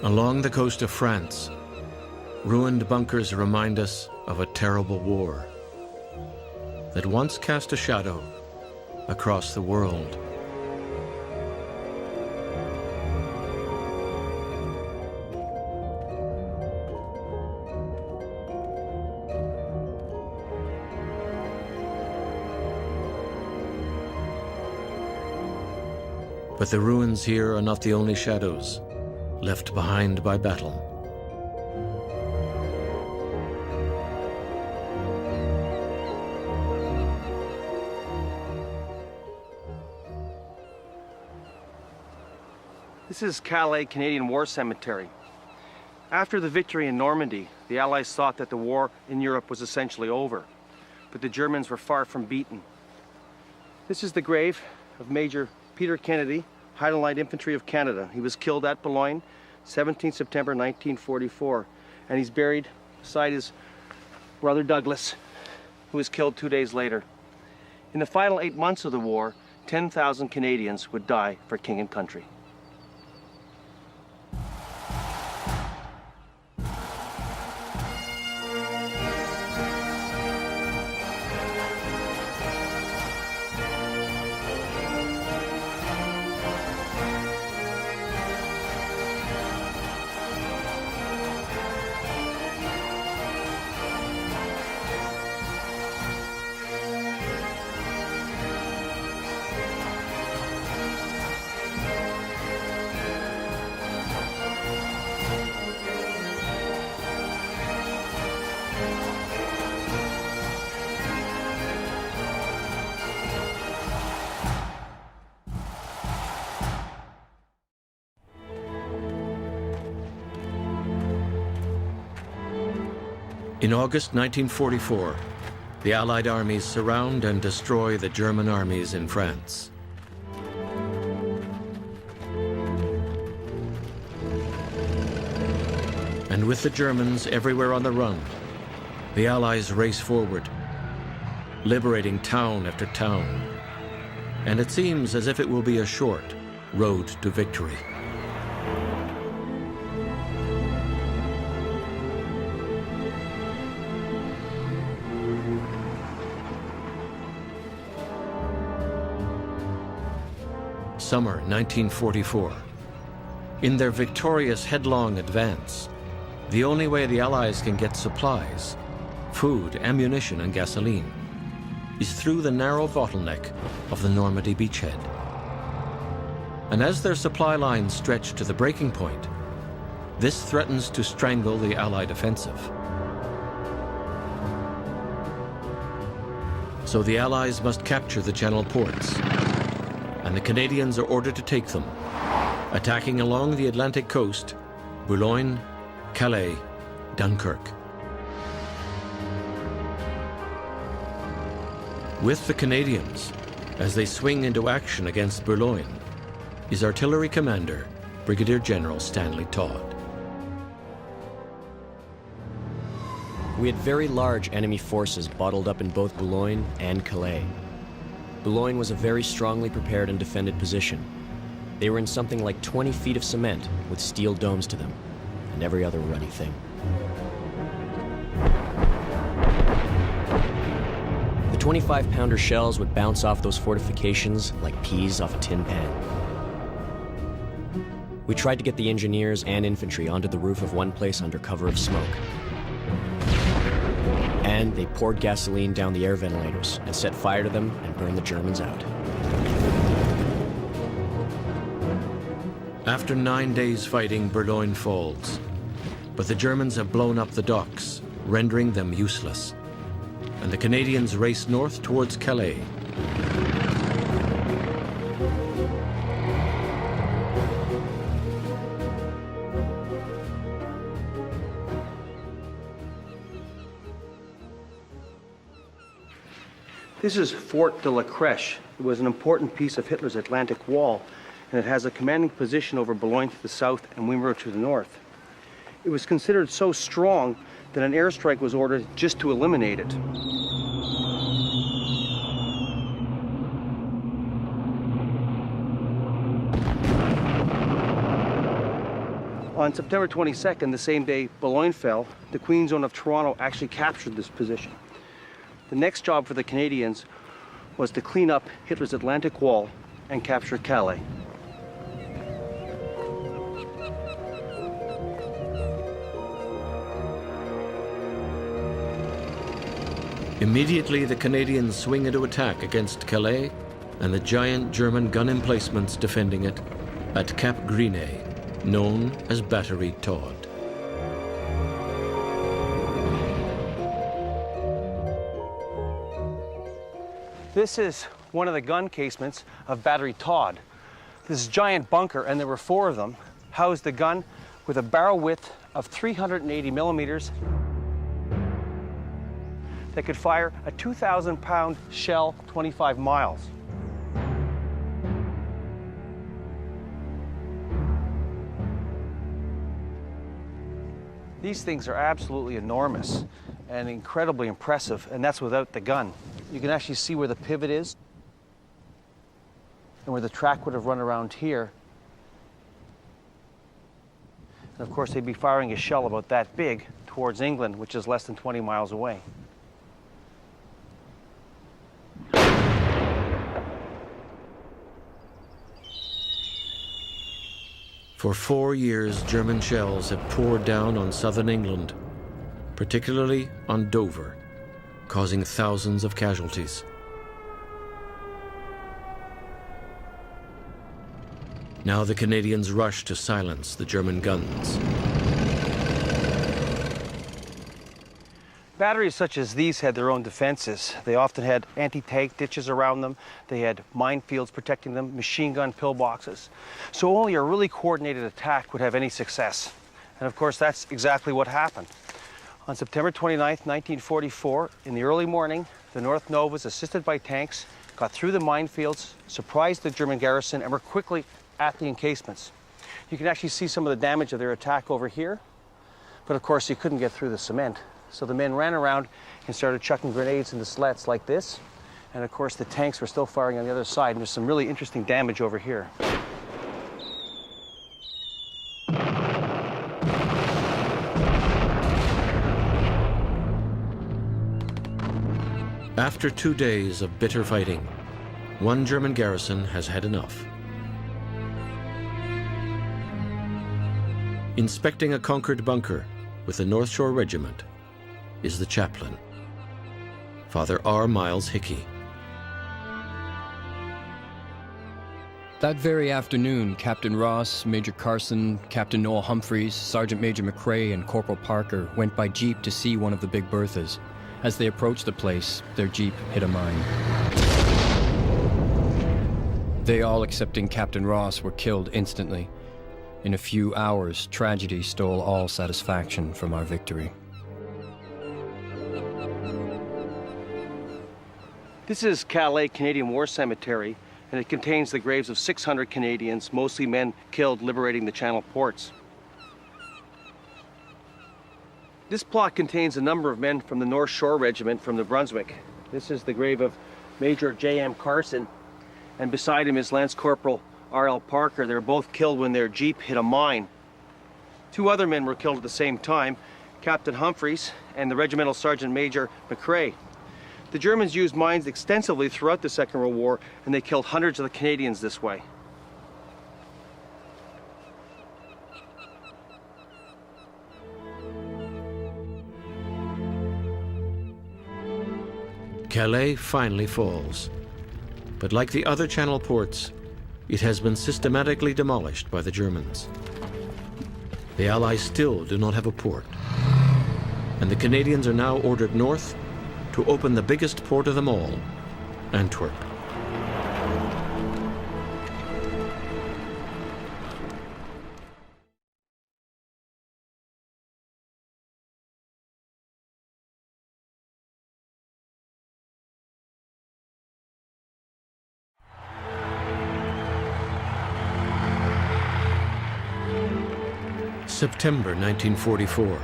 Along the coast of France, ruined bunkers remind us of a terrible war that once cast a shadow across the world. But the ruins here are not the only shadows left behind by battle. This is Calais Canadian War Cemetery. After the victory in Normandy, the Allies thought that the war in Europe was essentially over, but the Germans were far from beaten. This is the grave of Major Peter Kennedy, Highland Light Infantry of Canada. He was killed at Boulogne, 17 September 1944, and he's buried beside his brother Douglas, who was killed 2 days later. In the final 8 months of the war, 10,000 Canadians would die for king and country. In August 1944, the Allied armies surround and destroy the German armies in France. And with the Germans everywhere on the run, the Allies race forward, liberating town after town. And it seems as if it will be a short road to victory. Summer 1944. In their victorious headlong advance, the only way the Allies can get supplies, food, ammunition, and gasoline, is through the narrow bottleneck of the Normandy beachhead. And as their supply lines stretch to the breaking point, this threatens to strangle the Allied offensive. So the Allies must capture the Channel ports, and the Canadians are ordered to take them, attacking along the Atlantic coast, Boulogne, Calais, Dunkirk. With the Canadians, as they swing into action against Boulogne, is Artillery Commander Brigadier General Stanley Todd. We had very large enemy forces bottled up in both Boulogne and Calais. Boulogne was a very strongly prepared and defended position. They were in something like 20 feet of cement with steel domes to them, and every other ruddy thing. The 25-pounder shells would bounce off those fortifications like peas off a tin pan. We tried to get the engineers and infantry onto the roof of one place under cover of smoke. And they poured gasoline down the air ventilators and set fire to them and burned the Germans out. After 9 days fighting, Boulogne falls. But the Germans have blown up the docks, rendering them useless. And the Canadians race north towards Calais. This is Fort de la Crèche. It was an important piece of Hitler's Atlantic Wall, and it has a commanding position over Boulogne to the south and Wimereux to the north. It was considered so strong that an airstrike was ordered just to eliminate it. On September 22nd, the same day Boulogne fell, the Queen Zone of Toronto actually captured this position. The next job for the Canadians was to clean up Hitler's Atlantic Wall and capture Calais. Immediately, the Canadians swing into attack against Calais and the giant German gun emplacements defending it at Cap Grinet, known as Battery Todd. This is one of the gun casements of Battery Todd. This giant bunker, and there were 4 of them, housed the gun with a barrel width of 380 millimeters that could fire a 2,000-pound shell 25 miles. These things are absolutely enormous and incredibly impressive, and that's without the gun. You can actually see where the pivot is and where the track would have run around here. And of course, they'd be firing a shell about that big towards England, which is less than 20 miles away. For 4 years, German shells have poured down on southern England, particularly on Dover, causing thousands of casualties. Now the Canadians rush to silence the German guns. Batteries such as these had their own defenses. They often had anti-tank ditches around them. They had minefields protecting them, machine gun pillboxes. So only a really coordinated attack would have any success. And of course, that's exactly what happened. On September 29th, 1944, in the early morning, the North Novas, assisted by tanks, got through the minefields, surprised the German garrison, and were quickly at the encasements. You can actually see some of the damage of their attack over here, but of course you couldn't get through the cement. So the men ran around and started chucking grenades into slats like this, and of course the tanks were still firing on the other side, and there's some really interesting damage over here. After 2 days of bitter fighting, one German garrison has had enough. Inspecting a conquered bunker with the North Shore Regiment is the chaplain, Father R. Miles Hickey. That very afternoon, Captain Ross, Major Carson, Captain Noel Humphreys, Sergeant Major McRae, and Corporal Parker went by jeep to see one of the big Berthas. As they approached the place, their jeep hit a mine. They all, excepting Captain Ross, were killed instantly. In a few hours, tragedy stole all satisfaction from our victory. This is Calais Canadian War Cemetery, and it contains the graves of 600 Canadians, mostly men killed liberating the Channel ports. This plot contains a number of men from the North Shore Regiment from New Brunswick. This is the grave of Major J.M. Carson, and beside him is Lance Corporal R.L. Parker. They were both killed when their jeep hit a mine. 2 other men were killed at the same time, Captain Humphreys and the Regimental Sergeant Major McRae. The Germans used mines extensively throughout the Second World War, and they killed hundreds of the Canadians this way. Calais finally falls, but like the other Channel ports, it has been systematically demolished by the Germans. The Allies still do not have a port, and the Canadians are now ordered north to open the biggest port of them all, Antwerp. September 1944.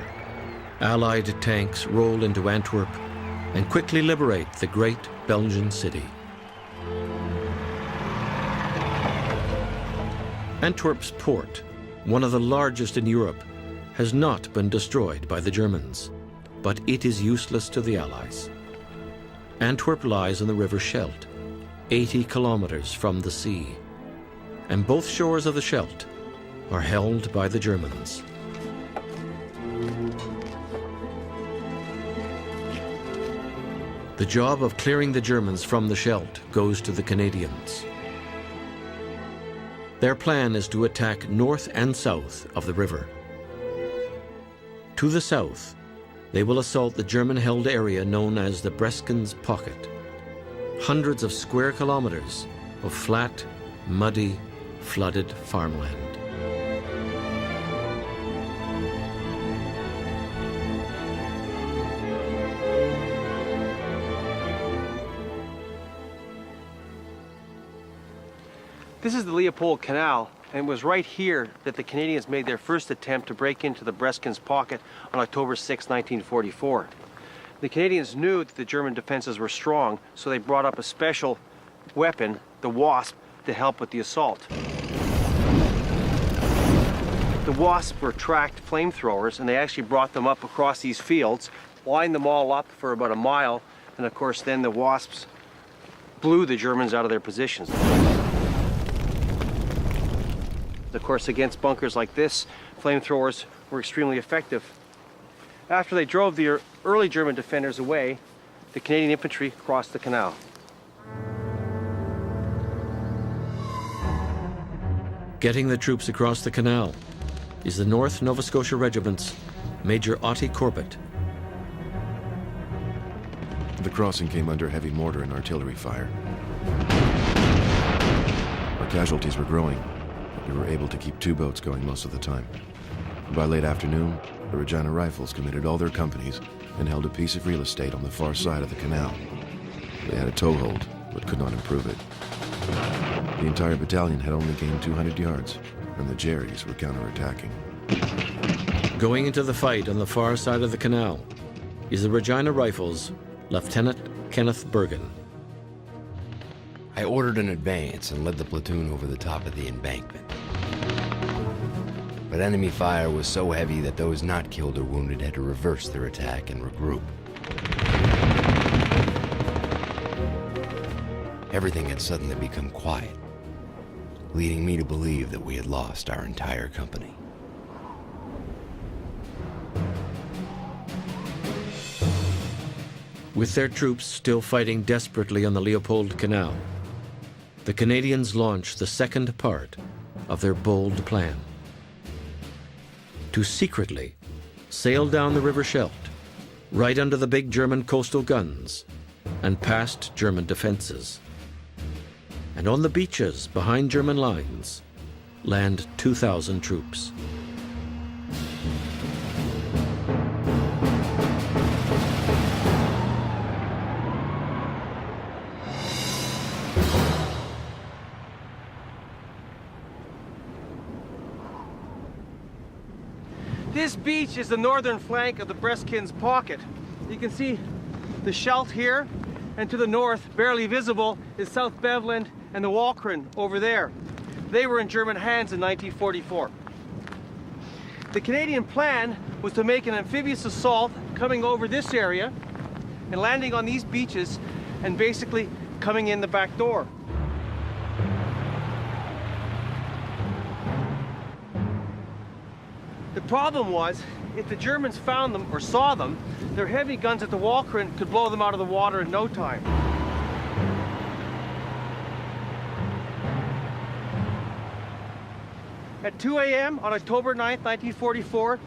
Allied tanks roll into Antwerp and quickly liberate the great Belgian city. Antwerp's port, one of the largest in Europe, has not been destroyed by the Germans, but it is useless to the Allies. Antwerp lies on the River Scheldt, 80 kilometers from the sea, and both shores of the Scheldt are held by the Germans. The job of clearing the Germans from the Scheldt goes to the Canadians. Their plan is to attack north and south of the river. To the south, they will assault the German-held area known as the Breskens Pocket. Hundreds of square kilometers of flat, muddy, flooded farmland. This is the Leopold Canal, and it was right here that the Canadians made their first attempt to break into the Breskens Pocket on October 6, 1944. The Canadians knew that the German defenses were strong, so they brought up a special weapon, the Wasp, to help with the assault. The Wasp were tracked flamethrowers, and they actually brought them up across these fields, lined them all up for about a mile, and of course then the Wasps blew the Germans out of their positions. Of course, against bunkers like this, flamethrowers were extremely effective. After they drove the early German defenders away, the Canadian infantry crossed the canal. Getting the troops across the canal is the North Nova Scotia Regiment's Major Otte Corbett. The crossing came under heavy mortar and artillery fire. Our casualties were growing. We were able to keep 2 boats going most of the time. By late afternoon, the Regina Rifles committed all their companies and held a piece of real estate on the far side of the canal. They had a toehold, but could not improve it. The entire battalion had only gained 200 yards, and the Jerrys were counterattacking. Going into the fight on the far side of the canal is the Regina Rifles' Lieutenant Kenneth Bergen. I ordered an advance and led the platoon over the top of the embankment. But enemy fire was so heavy that those not killed or wounded had to reverse their attack and regroup. Everything had suddenly become quiet, leading me to believe that we had lost our entire company. With their troops still fighting desperately on the Leopold Canal, the Canadians launched the second part of their bold plan: to secretly sail down the River Scheldt, right under the big German coastal guns and past German defenses, and on the beaches behind German lines land 2,000 troops. This beach is the northern flank of the Breskens Pocket. You can see the Scheldt here, and to the north, barely visible, is South Beveland and the Walcheren over there. They were in German hands in 1944. The Canadian plan was to make an amphibious assault coming over this area and landing on these beaches and basically coming in the back door. The problem was, if the Germans found them or saw them, their heavy guns at the Walcheren could blow them out of the water in no time. At 2 a.m. on October 9th, 1944,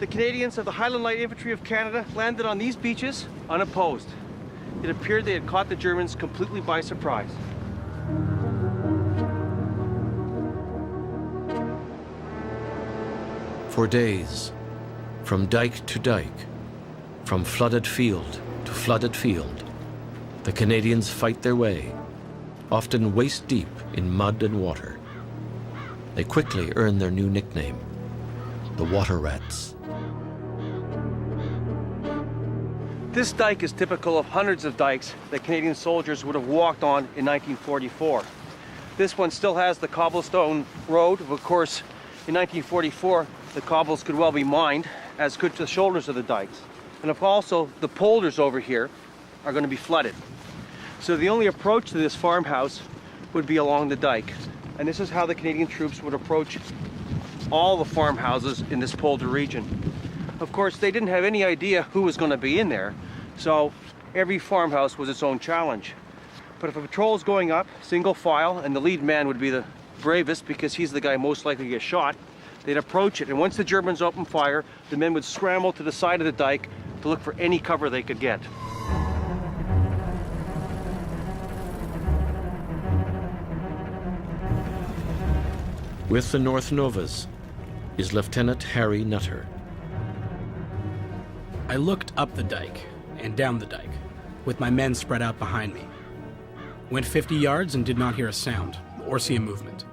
the Canadians of the Highland Light Infantry of Canada landed on these beaches unopposed. It appeared they had caught the Germans completely by surprise. For days, from dike to dike, from flooded field to flooded field, the Canadians fight their way, often waist deep in mud and water. They quickly earn their new nickname, the Water Rats. This dike is typical of hundreds of dikes that Canadian soldiers would have walked on in 1944. This one still has the cobblestone road. Of course, In 1944, the cobbles could well be mined, as could the shoulders of the dikes. And if also the polders over here are going to be flooded. So the only approach to this farmhouse would be along the dike. And this is how the Canadian troops would approach all the farmhouses in this polder region. Of course, they didn't have any idea who was going to be in there, so every farmhouse was its own challenge. But if a patrol is going up, single file, and the lead man would be the bravest because he's the guy most likely to get shot, they'd approach it, and once the Germans opened fire, the men would scramble to the side of the dike to look for any cover they could get. With the North Novas is Lieutenant Harry Nutter. I looked up the dike and down the dike, with my men spread out behind me. Went 50 yards and did not hear a sound or see a movement.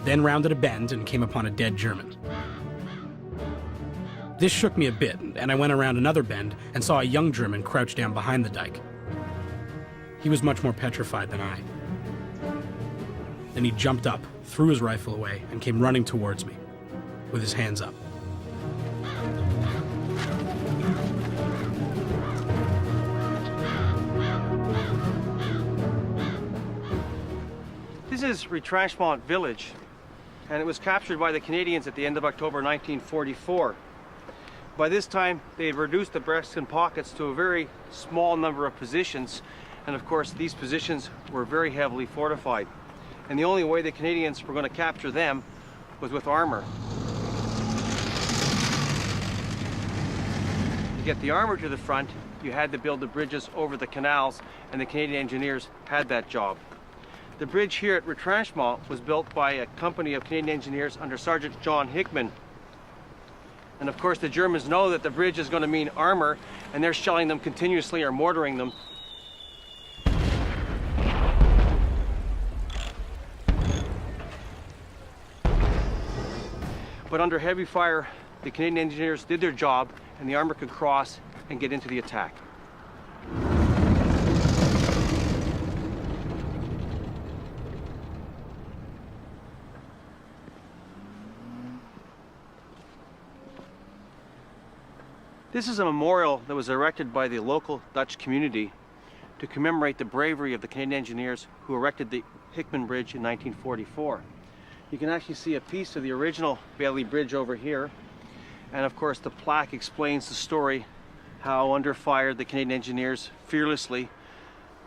Then rounded a bend and came upon a dead German. This shook me a bit, and I went around another bend and saw a young German crouched down behind the dike. He was much more petrified than I. Then he jumped up, threw his rifle away, and came running towards me, with his hands up. This is Retranchement Village, and it was captured by the Canadians at the end of October 1944. By this time, they had reduced the Brescan pockets to a very small number of positions, and of course these positions were very heavily fortified. And the only way the Canadians were going to capture them was with armor. To get the armor to the front, you had to build the bridges over the canals, and the Canadian engineers had that job. The bridge here at Retranchement was built by a company of Canadian engineers under Sergeant John Hickman. And of course the Germans know that the bridge is going to mean armor, and they're shelling them continuously or mortaring them. But under heavy fire, the Canadian engineers did their job, and the armor could cross and get into the attack. This is a memorial that was erected by the local Dutch community to commemorate the bravery of the Canadian engineers who erected the Hickman Bridge in 1944. You can actually see a piece of the original Bailey Bridge over here, and of course the plaque explains the story how under fire the Canadian engineers fearlessly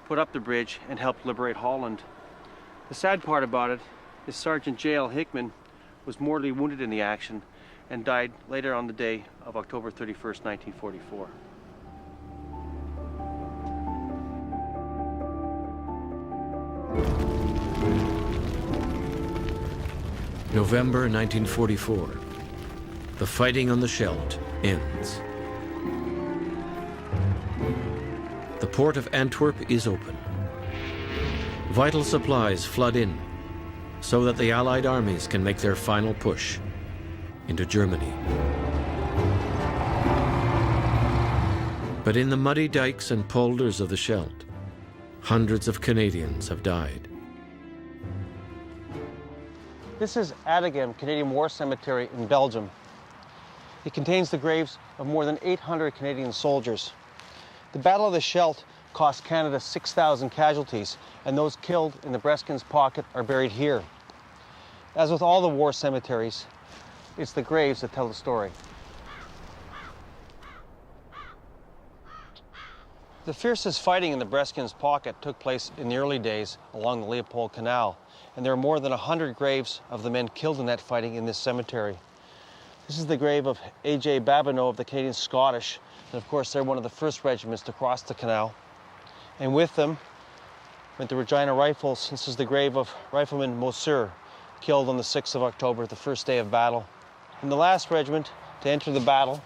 put up the bridge and helped liberate Holland. The sad part about it is Sergeant J.L. Hickman was mortally wounded in the action and died later on the day of October 31st, 1944. November 1944. The fighting on the Scheldt ends. The port of Antwerp is open. Vital supplies flood in so that the Allied armies can make their final push into Germany. But in the muddy dikes and polders of the Scheldt, hundreds of Canadians have died. This is Adigem Canadian War Cemetery in Belgium. It contains the graves of more than 800 Canadian soldiers. The Battle of the Scheldt cost Canada 6,000 casualties, and those killed in the Brescan's pocket are buried here. As with all the war cemeteries, it's the graves that tell the story. The fiercest fighting in the Brescan's pocket took place in the early days along the Leopold Canal, and there are more than 100 graves of the men killed in that fighting in this cemetery. This is the grave of A.J. Babineau of the Canadian Scottish, and of course they're one of the first regiments to cross the canal. And with them went the Regina Rifles. This is the grave of Rifleman Mosser, killed on the 6th of October, the first day of battle. And the last regiment to enter the battle,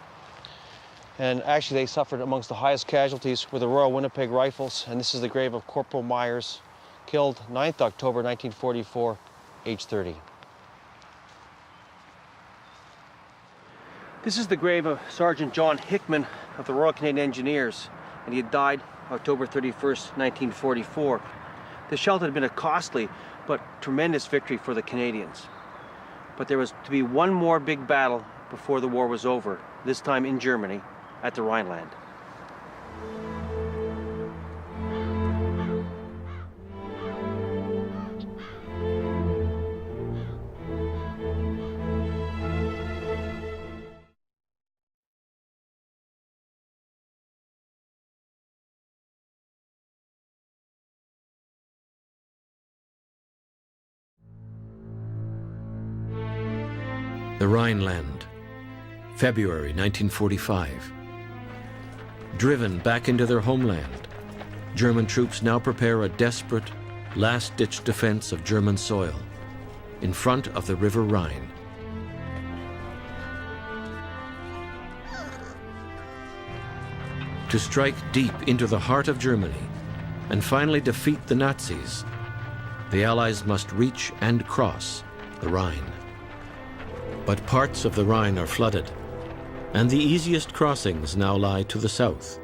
and actually they suffered amongst the highest casualties, were the Royal Winnipeg Rifles, and this is the grave of Corporal Myers, killed 9th October 1944, age 30. This is the grave of Sergeant John Hickman of the Royal Canadian Engineers, and he had died October 31st, 1944. The Scheldt had been a costly but tremendous victory for the Canadians. But there was to be one more big battle before the war was over, this time in Germany, at the Rhineland. The Rhineland, February 1945. Driven back into their homeland, German troops now prepare a desperate, last-ditch defense of German soil in front of the River Rhine. To strike deep into the heart of Germany and finally defeat the Nazis, the Allies must reach and cross the Rhine. But parts of the Rhine are flooded, and the easiest crossings now lie to the south.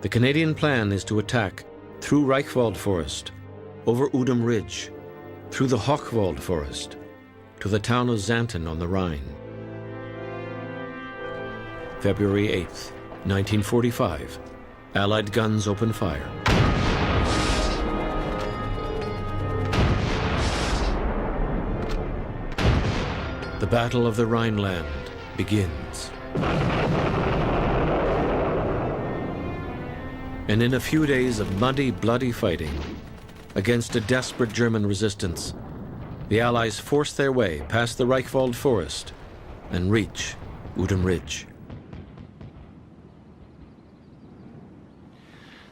The Canadian plan is to attack through Reichwald Forest, over Udom Ridge, through the Hochwald Forest, to the town of Xanten on the Rhine. February 8th, 1945, Allied guns open fire. The Battle of the Rhineland begins. And in a few days of muddy, bloody fighting, against a desperate German resistance, the Allies force their way past the Reichwald Forest and reach Udom Ridge.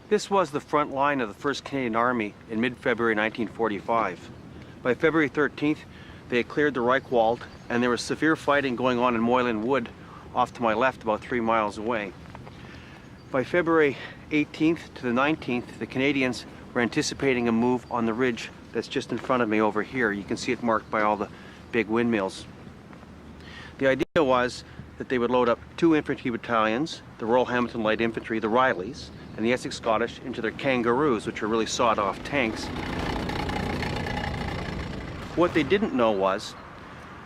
This was the front line of the 1st Canadian Army in mid-February 1945. By February 13th, they had cleared the Reichwald, and there was severe fighting going on in Moylan Wood, off to my left, about 3 miles away. By February 18th to the 19th, the Canadians were anticipating a move on the ridge that's just in front of me over here. You can see it marked by all the big windmills. The idea was that they would load up 2 infantry battalions, the Royal Hamilton Light Infantry, the Rileys, and the Essex Scottish into their Kangaroos, which are really sawed-off tanks. What they didn't know was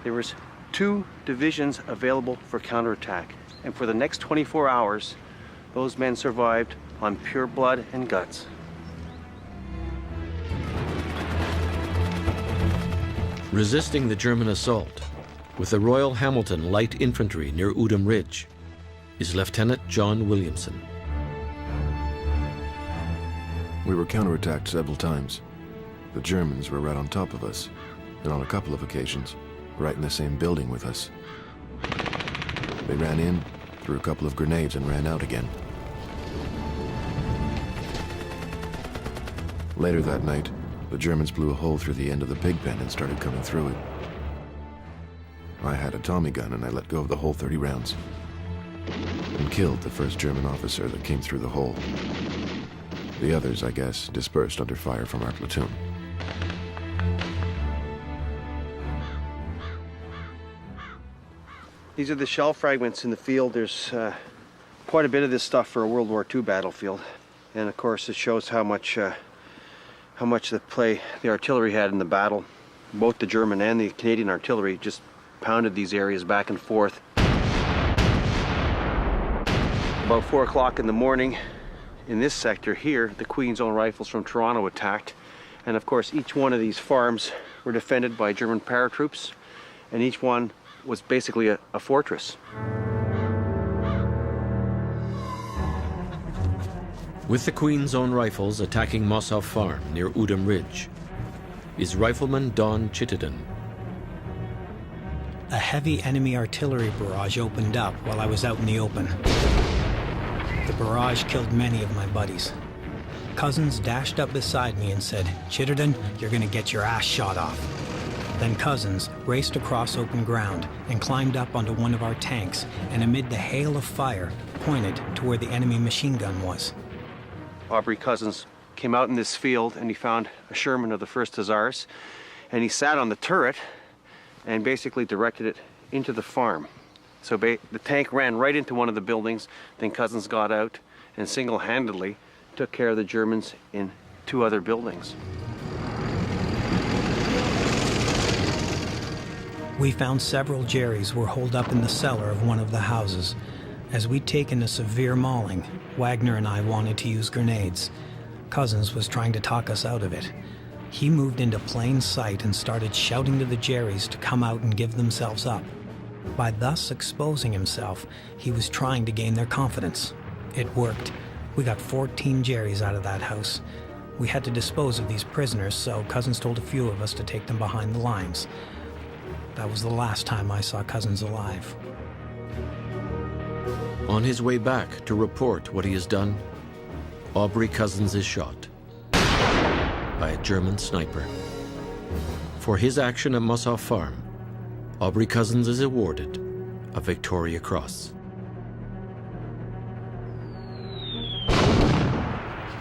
there was 2 divisions available for counterattack, and for the next 24 hours, those men survived on pure blood and guts. Resisting the German assault with the Royal Hamilton Light Infantry near Udom Ridge is Lieutenant John Williamson. We were counterattacked several times. The Germans were right on top of us, and on a couple of occasions, right in the same building with us. They ran in, threw a couple of grenades, and ran out again. Later that night, the Germans blew a hole through the end of the pig pen and started coming through it. I had a Tommy gun and I let go of the whole 30 rounds and killed the first German officer that came through the hole. The others, I guess, dispersed under fire from our platoon. These are the shell fragments in the field. There's quite a bit of this stuff for a World War II battlefield. And of course it shows how much the play the artillery had in the battle. Both the German and the Canadian artillery just pounded these areas back and forth. About 4 o'clock in the morning, in this sector here, the Queen's Own Rifles from Toronto attacked. And of course each one of these farms were defended by German paratroops, and each one was basically a fortress. With the Queen's Own Rifles attacking Mossow Farm near Udom Ridge is Rifleman Don Chittenden. A heavy enemy artillery barrage opened up while I was out in the open. The barrage killed many of my buddies. Cousins dashed up beside me and said, "Chittenden, you're gonna get your ass shot off." Then Cousins raced across open ground and climbed up onto one of our tanks, and amid the hail of fire, pointed to where the enemy machine gun was. Aubrey Cousins came out in this field and he found a Sherman of the 1st Hussars, and he sat on the turret and basically directed it into the farm. So the tank ran right into one of the buildings, then Cousins got out and single-handedly took care of the Germans in 2 other buildings. We found several Jerrys were holed up in the cellar of one of the houses. As we'd taken a severe mauling, Wagner and I wanted to use grenades. Cousins was trying to talk us out of it. He moved into plain sight and started shouting to the Jerrys to come out and give themselves up. By thus exposing himself, he was trying to gain their confidence. It worked. We got 14 Jerrys out of that house. We had to dispose of these prisoners, so Cousins told a few of us to take them behind the lines. That was the last time I saw Cousins alive. On his way back to report what he has done, Aubrey Cousins is shot by a German sniper. For his action at Mossow Farm, Aubrey Cousins is awarded a Victoria Cross.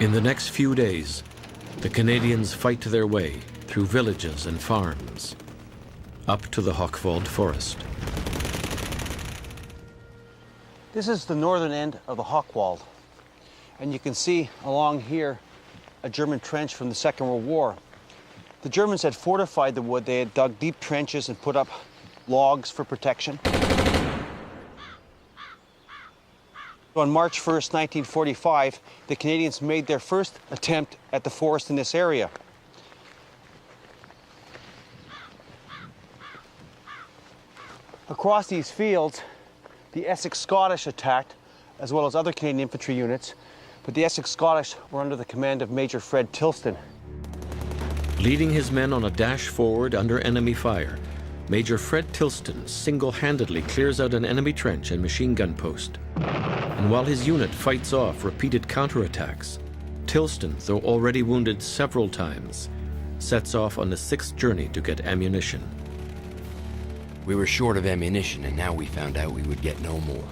In the next few days, the Canadians fight their way through villages and farms, up to the Hochwald Forest. This is the northern end of the Hochwald, and you can see along here a German trench from the Second World War. The Germans had fortified the wood. They had dug deep trenches and put up logs for protection. On March 1st, 1945, the Canadians made their first attempt at the forest in this area. Across these fields, the Essex Scottish attacked, as well as other Canadian infantry units, but the Essex Scottish were under the command of Major Fred Tilston. Leading his men on a dash forward under enemy fire, Major Fred Tilston single-handedly clears out an enemy trench and machine gun post. And while his unit fights off repeated counterattacks, Tilston, though already wounded several times, sets off on the sixth journey to get ammunition. We were short of ammunition, and now we found out we would get no more.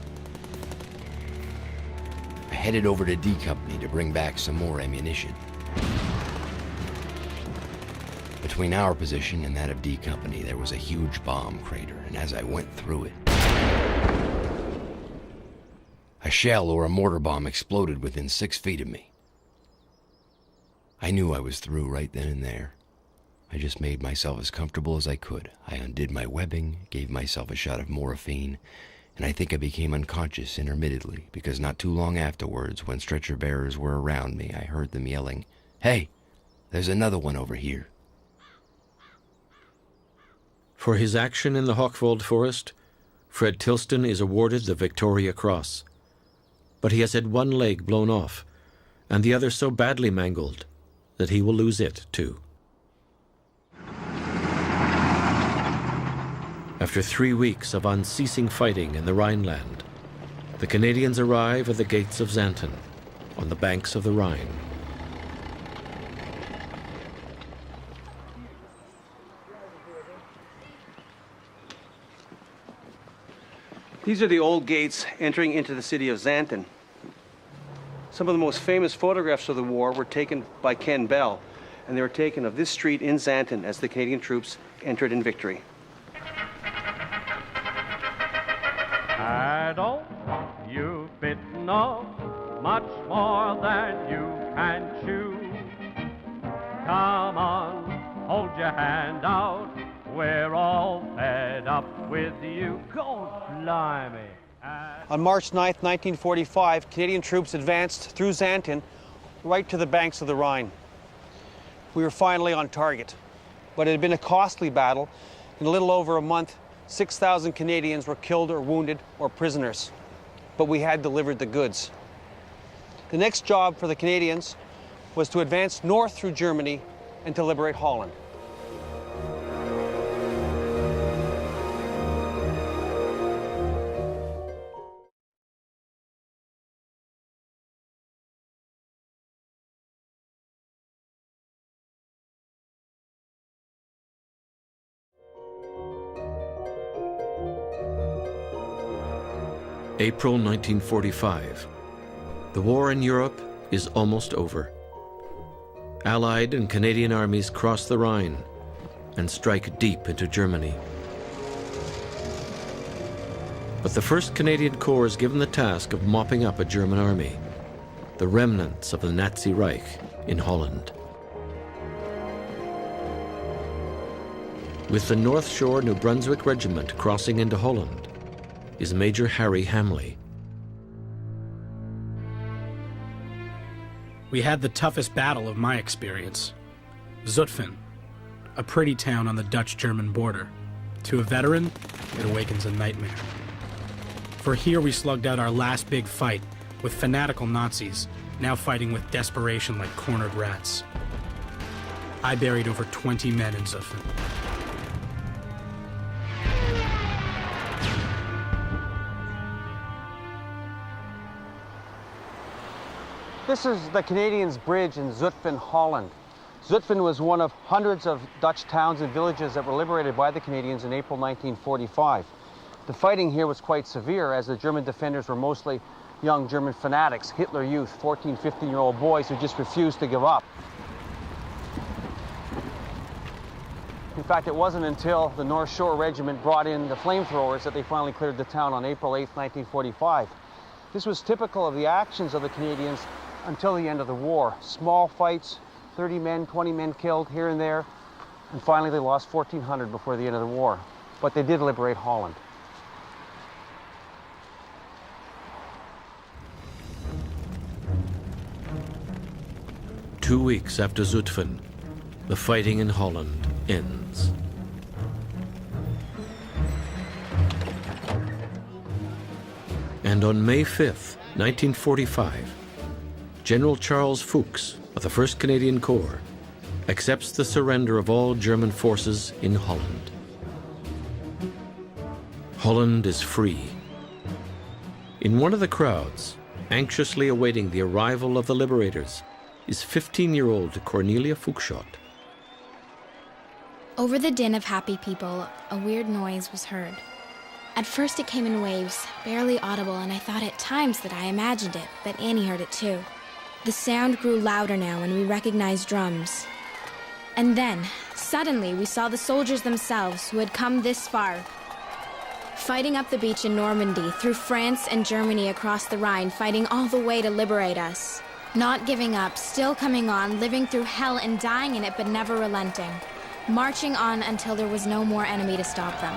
I headed over to D Company to bring back some more ammunition. Between our position and that of D Company, there was a huge bomb crater, and as I went through it, a shell or a mortar bomb exploded within 6 feet of me. I knew I was through right then and there. I just made myself as comfortable as I could. I undid my webbing, gave myself a shot of morphine, and I think I became unconscious intermittently, because not too long afterwards, when stretcher bearers were around me, I heard them yelling, "Hey, there's another one over here." For his action in the Hochwald Forest, Fred Tilston is awarded the Victoria Cross. But he has had one leg blown off, and the other so badly mangled that he will lose it too. After 3 weeks of unceasing fighting in the Rhineland, the Canadians arrive at the gates of Xanten, on the banks of the Rhine. These are the old gates entering into the city of Xanten. Some of the most famous photographs of the war were taken by Ken Bell, and they were taken of this street in Xanten as the Canadian troops entered in victory. Adolf, you've bitten off much more than you can chew. Come on, hold your hand out. We're all fed up with you. Go blimey. On March 9th, 1945, Canadian troops advanced through Xanten right to the banks of the Rhine. We were finally on target, but it had been a costly battle. In a little over a month, 6,000 Canadians were killed or wounded or prisoners, but we had delivered the goods. The next job for the Canadians was to advance north through Germany and to liberate Holland. April 1945. The war in Europe is almost over. Allied and Canadian armies cross the Rhine and strike deep into Germany. But the 1st Canadian Corps is given the task of mopping up a German army, the remnants of the Nazi Reich in Holland. with the North Shore New Brunswick Regiment crossing into Holland, is Major Harry Hamley. We had the toughest battle of my experience. Zutphen, a pretty town on the Dutch-German border. To a veteran, it awakens a nightmare. For here we slugged out our last big fight with fanatical Nazis, now fighting with desperation like cornered rats. I buried over 20 men in Zutphen. This is the Canadians' bridge in Zutphen, Holland. Zutphen was one of hundreds of Dutch towns and villages that were liberated by the Canadians in April 1945. The fighting here was quite severe, as the German defenders were mostly young German fanatics, Hitler Youth, 14, 15-year-old boys who just refused to give up. In fact, it wasn't until the North Shore Regiment brought in the flamethrowers that they finally cleared the town on April 8, 1945. This was typical of the actions of the Canadians until the end of the war. Small fights, 30 men, 20 men killed here and there, and finally they lost 1,400 before the end of the war. But they did liberate Holland. Two weeks after Zutphen, the fighting in Holland ends. And on May 5th, 1945, General Charles Fuchs of the 1st Canadian Corps accepts the surrender of all German forces in Holland. Holland is free. In one of the crowds, anxiously awaiting the arrival of the liberators, is 15-year-old Cornelia Fuchshot. Over the din of happy people, a weird noise was heard. At first it came in waves, barely audible, and I thought at times that I imagined it, but Annie heard it too. The sound grew louder now, and we recognized drums. And then, suddenly, we saw the soldiers themselves who had come this far, fighting up the beach in Normandy, through France and Germany across the Rhine, fighting all the way to liberate us. Not giving up, still coming on, living through hell and dying in it, but never relenting. Marching on until there was no more enemy to stop them.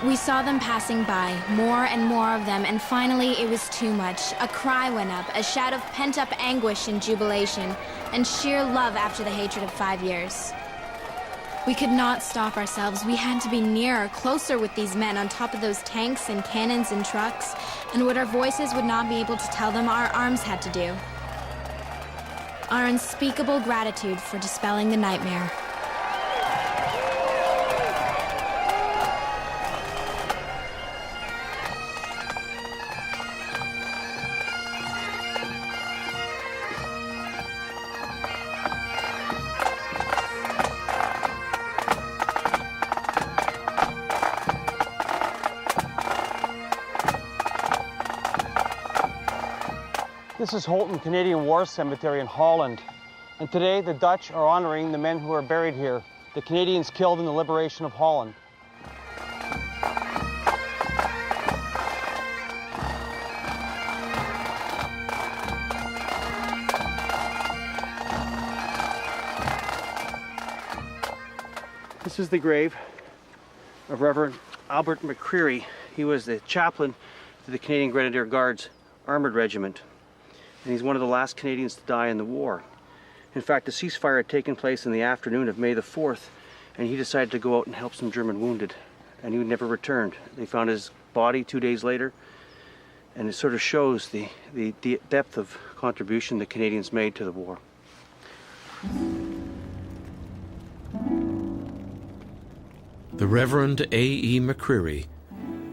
We saw them passing by, more and more of them, and finally it was too much. A cry went up, a shout of pent-up anguish and jubilation, and sheer love after the hatred of 5 years. We could not stop ourselves. We had to be nearer, closer with these men on top of those tanks and cannons and trucks, and what our voices would not be able to tell them, our arms had to do. Our unspeakable gratitude for dispelling the nightmare. This is Holton Canadian War Cemetery in Holland. And today the Dutch are honoring the men who are buried here, the Canadians killed in the liberation of Holland. This is the grave of Reverend Albert McCreary. He was the chaplain to the Canadian Grenadier Guards Armored Regiment. And he's one of the last Canadians to die in the war. In fact, the ceasefire had taken place in the afternoon of May the 4th, and he decided to go out and help some German wounded, and he never returned. They found his body 2 days later, and it sort of shows the depth of contribution the Canadians made to the war. The Reverend A.E. McCreary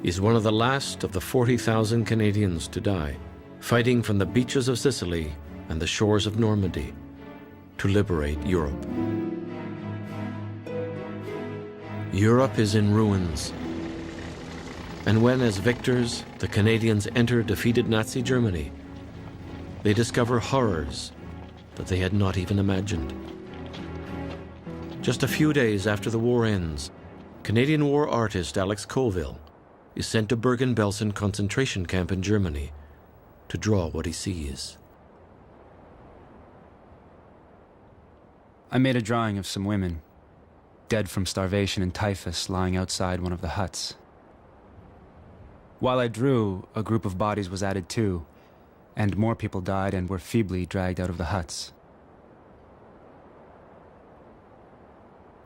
is one of the last of the 40,000 Canadians to die, fighting from the beaches of Sicily and the shores of Normandy to liberate Europe. Europe is in ruins. And when, as victors, the Canadians enter defeated Nazi Germany, they discover horrors that they had not even imagined. Just a few days after the war ends, Canadian war artist Alex Colville is sent to Bergen-Belsen concentration camp in Germany to draw what he sees. I made a drawing of some women. dead from starvation and typhus, lying outside one of the huts. While I drew, a group of bodies was added too, and more people died and were feebly dragged out of the huts.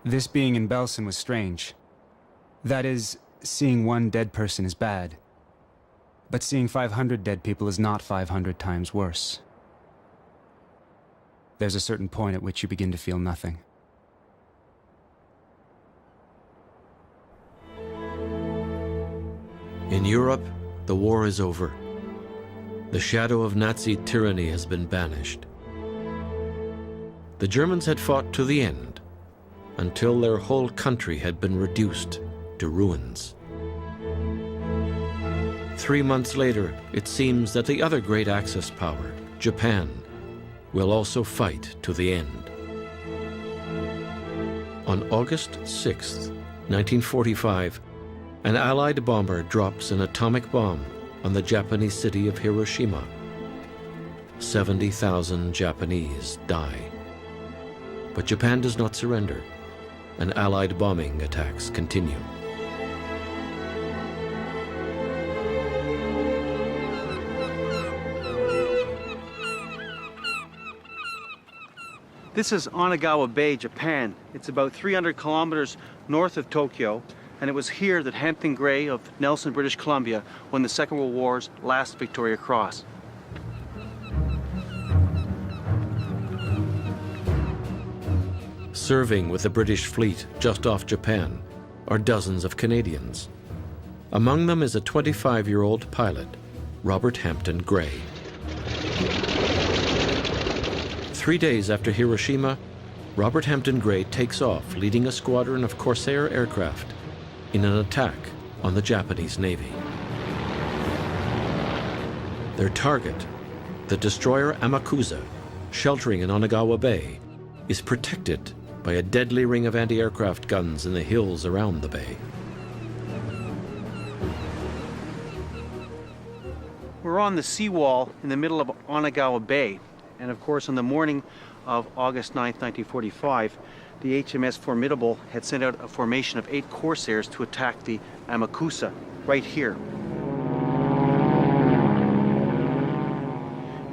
This being in Belsen was strange. That is, seeing one dead person is bad. But seeing 500 dead people is not 500 times worse. There's a certain point at which you begin to feel nothing. In Europe, the war is over. The shadow of Nazi tyranny has been banished. The Germans had fought to the end, until their whole country had been reduced to ruins. 3 months later, it seems that the other great Axis power, Japan, will also fight to the end. On August 6, 1945, an Allied bomber drops an atomic bomb on the Japanese city of Hiroshima. 70,000 Japanese die. But Japan does not surrender, and Allied bombing attacks continue. This is Onagawa Bay, Japan. It's about 300 kilometers north of Tokyo, and it was here that Hampton Gray of Nelson, British Columbia, won the Second World War's last Victoria Cross. Serving with the British fleet just off Japan are dozens of Canadians. Among them is a 25-year-old pilot, Robert Hampton Gray. 3 days after Hiroshima, Robert Hampton Gray takes off leading a squadron of Corsair aircraft in an attack on the Japanese Navy. Their target, the destroyer Amakusa, sheltering in Onagawa Bay, is protected by a deadly ring of anti-aircraft guns in the hills around the bay. We're on the seawall in the middle of Onagawa Bay, and of course on the morning of August 9, 1945, the HMS Formidable had sent out a formation of 8 Corsairs to attack the Amakusa, right here.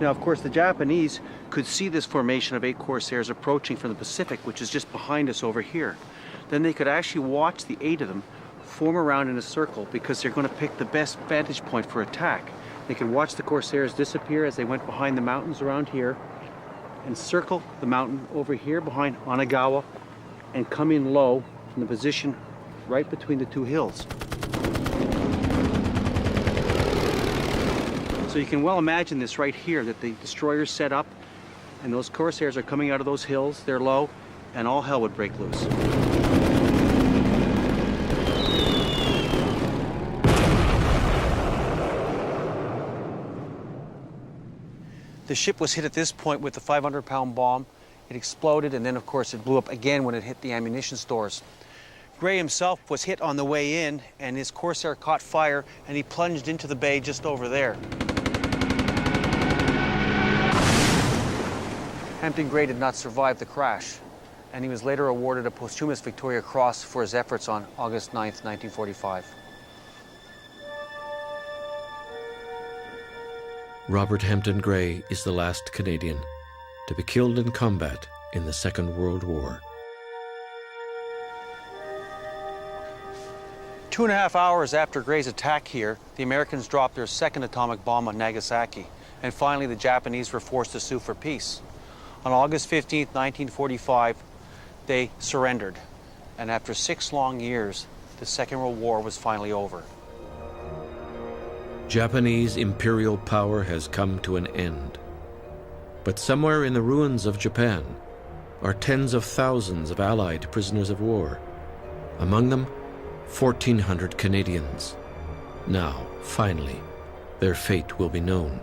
Now, of course, the Japanese could see this formation of 8 Corsairs approaching from the Pacific, which is just behind us over here. Then they could actually watch the 8 of them form around in a circle because they're going to pick the best vantage point for attack. They could watch the Corsairs disappear as they went behind the mountains around here and circle the mountain over here behind Onagawa and come in low in the position right between the 2 hills. So you can well imagine this right here, that the destroyers set up and those Corsairs are coming out of those hills, they're low, and all hell would break loose. The ship was hit at this point with the 500-pound bomb. It exploded, and then, of course, it blew up again when it hit the ammunition stores. Gray himself was hit on the way in, and his Corsair caught fire, and he plunged into the bay just over there. Hampton Gray did not survive the crash, and he was later awarded a posthumous Victoria Cross for his efforts on August 9th, 1945. Robert Hampton Gray is the last Canadian to be killed in combat in the Second World War. 2.5 hours after Gray's attack here, the Americans dropped their second atomic bomb on Nagasaki, and finally the Japanese were forced to sue for peace. On August 15, 1945, they surrendered, and after 6 long years, the Second World War was finally over. Japanese imperial power has come to an end. But somewhere in the ruins of Japan are tens of thousands of Allied prisoners of war. Among them, 1,400 Canadians. Now, finally, their fate will be known.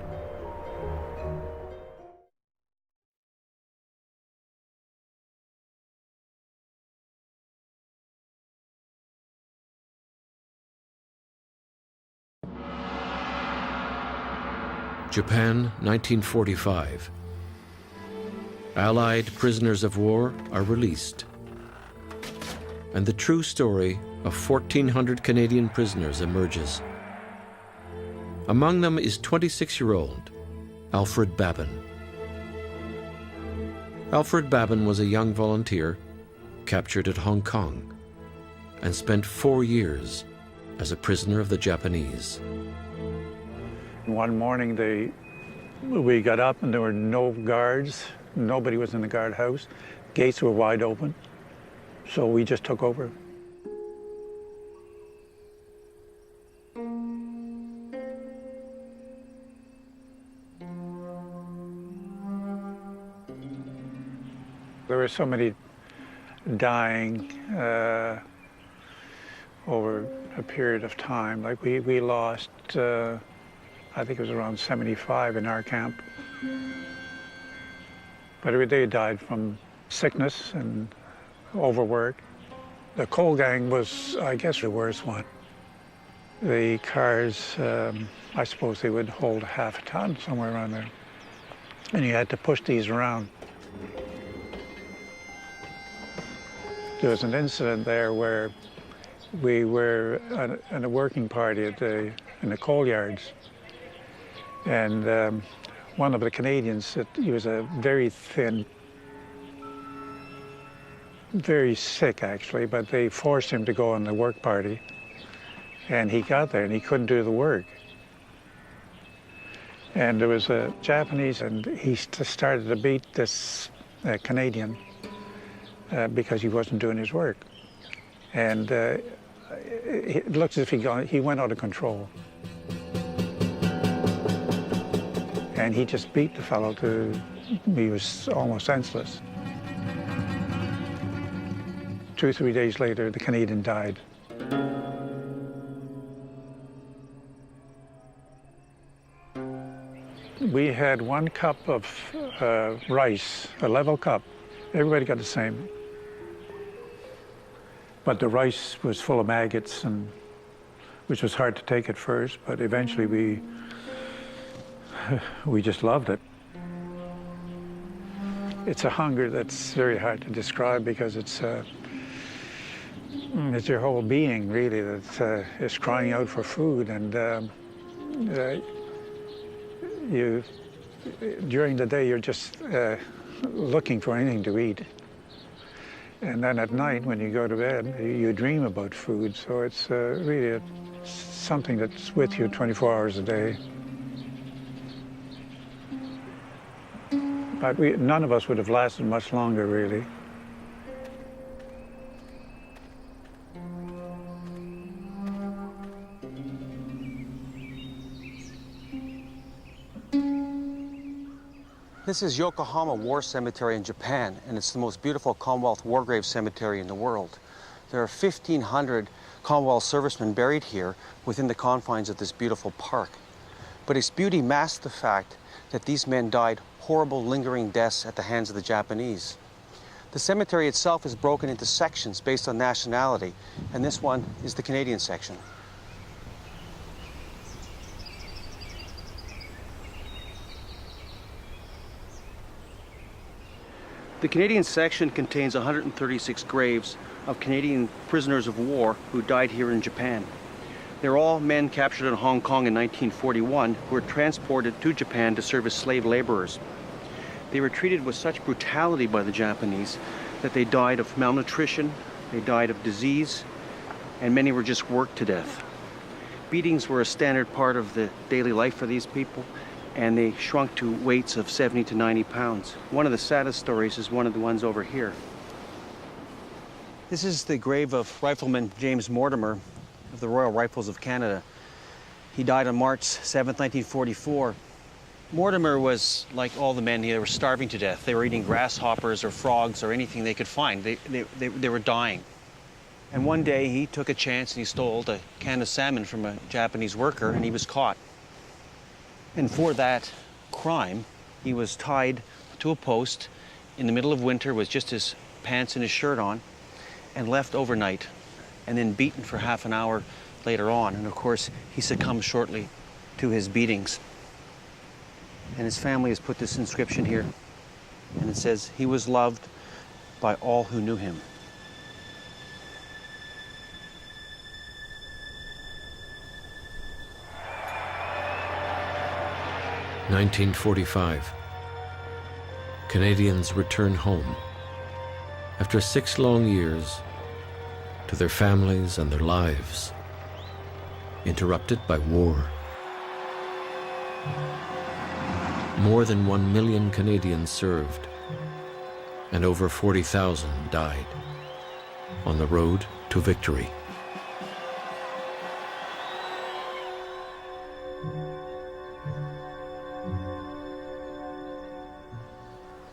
Japan, 1945. Allied prisoners of war are released. and the true story of 1,400 Canadian prisoners emerges. Among them is 26-year-old Alfred Babin. Alfred Babin was a young volunteer captured at Hong Kong and spent 4 years as a prisoner of the Japanese. One morning we got up and there were no guards. Nobody was in the guardhouse. Gates were wide open. So we just took over. There were so many dying over a period of time. Like we lost, I think it was around 75 in our camp. But they died from sickness and overwork. The coal gang was, I guess, the worst one. The cars, I suppose they would hold half a ton, somewhere around there. And you had to push these around. There was an incident there where we were in a working party in the coal yards. And one of the Canadians, he was a very thin, very sick actually, but they forced him to go on the work party. And he got there and he couldn't do the work. And there was a Japanese and he started to beat this Canadian because he wasn't doing his work. And it looks as if he went out of control. And he just beat the fellow he was almost senseless. 2 or 3 days later, the Canadian died. We had 1 cup of rice, a level cup. Everybody got the same. But the rice was full of maggots, which was hard to take at first, but eventually we just loved it. It's a hunger that's very hard to describe because it's your whole being, really, that is crying out for food. And during the day, you're just looking for anything to eat. And then at night, when you go to bed, you dream about food. So it's really something that's with you 24 hours a day. But none of us would have lasted much longer, really. This is Yokohama War Cemetery in Japan, and it's the most beautiful Commonwealth War Grave cemetery in the world. There are 1,500 Commonwealth servicemen buried here within the confines of this beautiful park. But its beauty masks the fact that these men died horrible, lingering deaths at the hands of the Japanese. The cemetery itself is broken into sections based on nationality, and this one is the Canadian section. The Canadian section contains 136 graves of Canadian prisoners of war who died here in Japan. They're all men captured in Hong Kong in 1941 who were transported to Japan to serve as slave laborers. They were treated with such brutality by the Japanese that they died of malnutrition, they died of disease, and many were just worked to death. Beatings were a standard part of the daily life for these people, and they shrunk to weights of 70 to 90 pounds. One of the saddest stories is one of the ones over here. This is the grave of Rifleman James Mortimer of the Royal Rifles of Canada. He died on March 7th, 1944. Mortimer was like all the men. They were starving to death. They were eating grasshoppers or frogs or anything they could find. They were dying. And one day he took a chance and he stole a can of salmon from a Japanese worker, and he was caught. And for that crime, he was tied to a post in the middle of winter with just his pants and his shirt on, and left overnight, and then beaten for half an hour later on. And of course, he succumbed shortly to his beatings. And his family has put this inscription here, and it says, "He was loved by all who knew him." 1945. Canadians return home after 6 long years to their families and their lives, interrupted by war. More than 1 million Canadians served, and over 40,000 died on the road to victory.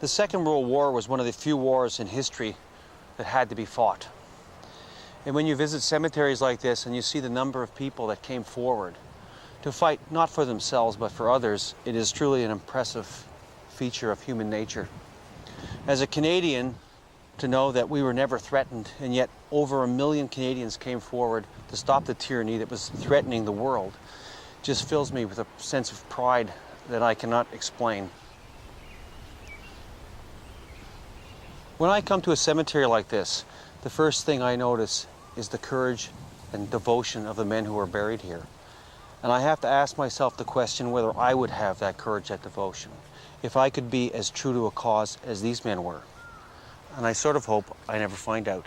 The Second World War was one of the few wars in history that had to be fought. And when you visit cemeteries like this and you see the number of people that came forward to fight not for themselves but for others, it is truly an impressive feature of human nature. As a Canadian, to know that we were never threatened, and yet over 1 million Canadians came forward to stop the tyranny that was threatening the world, just fills me with a sense of pride that I cannot explain. When I come to a cemetery like this, the first thing I notice is the courage and devotion of the men who are buried here. And I have to ask myself the question whether I would have that courage, that devotion, if I could be as true to a cause as these men were. And I sort of hope I never find out.